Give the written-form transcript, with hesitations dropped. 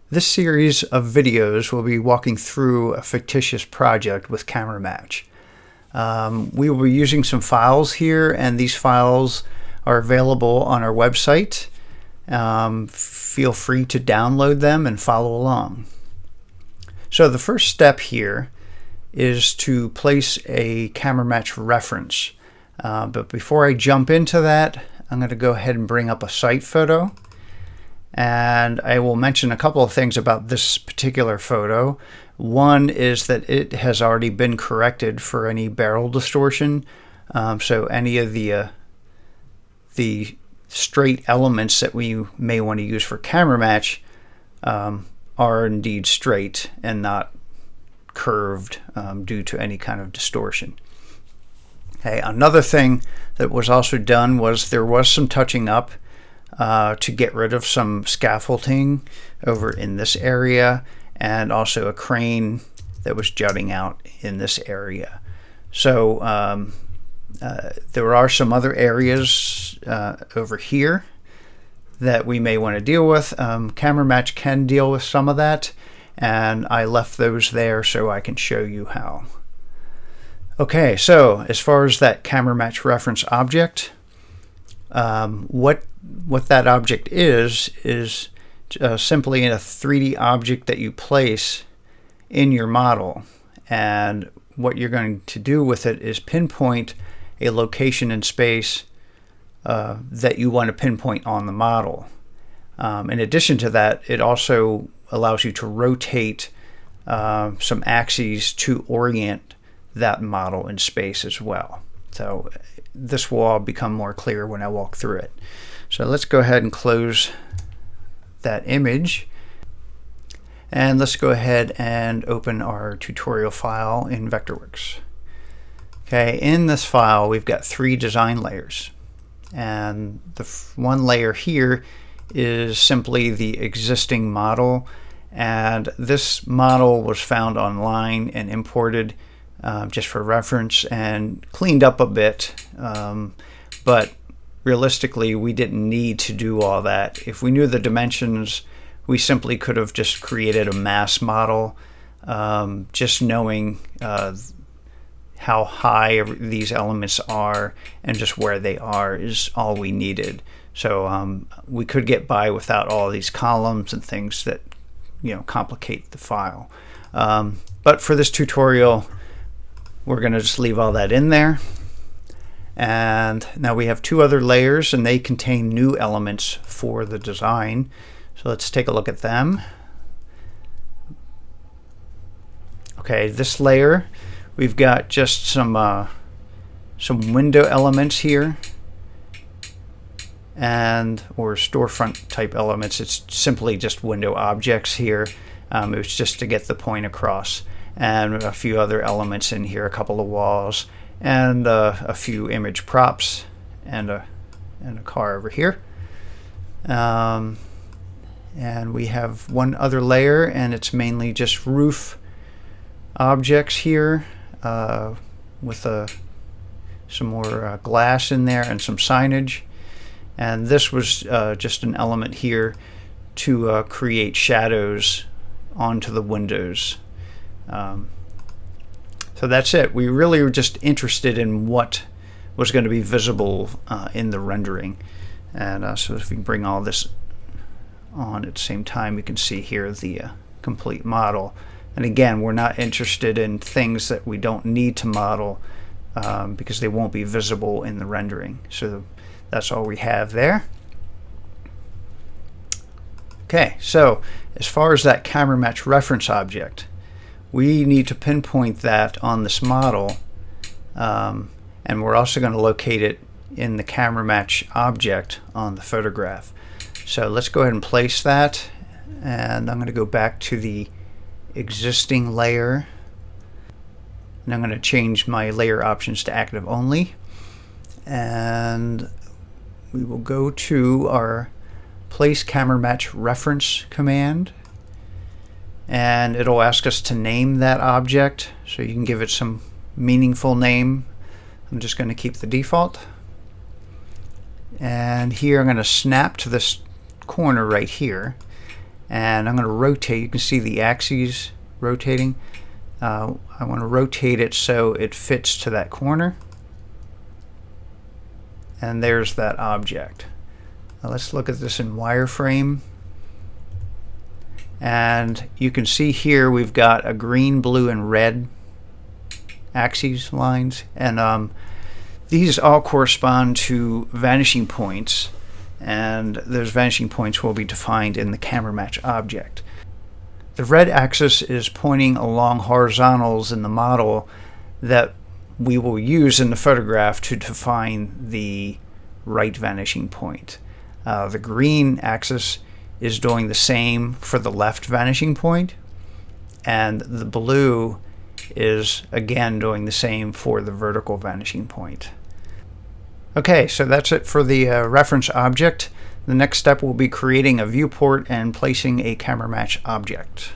This series of videos will be walking through a fictitious project with CameraMatch. We will be using some files here, and these files are available on our website. Feel free to download them and follow along. So the first step here is to place a CameraMatch reference. But before I jump into that, I'm going to go ahead and bring up a site photo. And I will mention a couple of things about this particular photo. One is that it has already been corrected for any barrel distortion. So any of the straight elements that we may want to use for CameraMatch are indeed straight and not curved due to any kind of distortion. Okay, another thing that was also done was there was some touching up to get rid of some scaffolding over in this area, and also a crane that was jutting out in this area. So there are some other areas over here that we may want to deal with. CameraMatch can deal with some of that, and I left those there so I can show you how. Okay, so as far as that CameraMatch reference object, what that object is simply a 3D object that you place in your model, and what you're going to do with it is pinpoint a location in space that you want to pinpoint on the model. In addition to that, it also allows you to rotate some axes to orient that model in space as well. So this will all become more clear when I walk through it. So let's go ahead and close that image, and let's go ahead and open our tutorial file in Vectorworks. Okay, in this file we've got 3 design layers, and the one layer here is simply the existing model, and this model was found online and imported just for reference and cleaned up a bit, but realistically we didn't need to do all that. If we knew the dimensions, we simply could have just created a mass model. Just knowing how high these elements are and just where they are is all we needed. So we could get by without all these columns and things that complicate the file. But for this tutorial, we're going to just leave all that in there. And now we have 2 other layers, and they contain new elements for the design. So let's take a look at them. Okay, this layer, we've got just some window elements here, or storefront type elements. It's simply just window objects here. It was just to get the point across, and a few other elements in here, a couple of walls, and a few image props, and a car over here. And we have one other layer, and it's mainly just roof objects here, with some more glass in there and some signage. And this was just an element here to create shadows onto the windows. So that's it. We really were just interested in what was going to be visible in the rendering. And so if we can bring all this on at the same time, you can see here the complete model. And again, we're not interested in things that we don't need to model because they won't be visible in the rendering. So that's all we have there. Okay, so as far as that CameraMatch reference object, we need to pinpoint that on this model, and we're also going to locate it in the CameraMatch object on the photograph. So let's go ahead and place that, and I'm going to go back to the existing layer, and I'm going to change my layer options to active only, and we will go to our place CameraMatch reference command, and it'll ask us to name that object, so you can give it some meaningful name. I'm just going to keep the default, and here I'm going to snap to this corner right here, and I'm going to rotate. You can see the axes rotating. I want to rotate it so it fits to that corner. And there's that object. Now let's look at this in wireframe. And you can see here we've got a green, blue, and red axes lines. And these all correspond to vanishing points. And those vanishing points will be defined in the CameraMatch object. The red axis is pointing along horizontals in the model that we will use in the photograph to define the right vanishing point. The green axis is doing the same for the left vanishing point, and the blue is again doing the same for the vertical vanishing point. Okay, so that's it for the reference object. The next step will be creating a viewport and placing a CameraMatch object.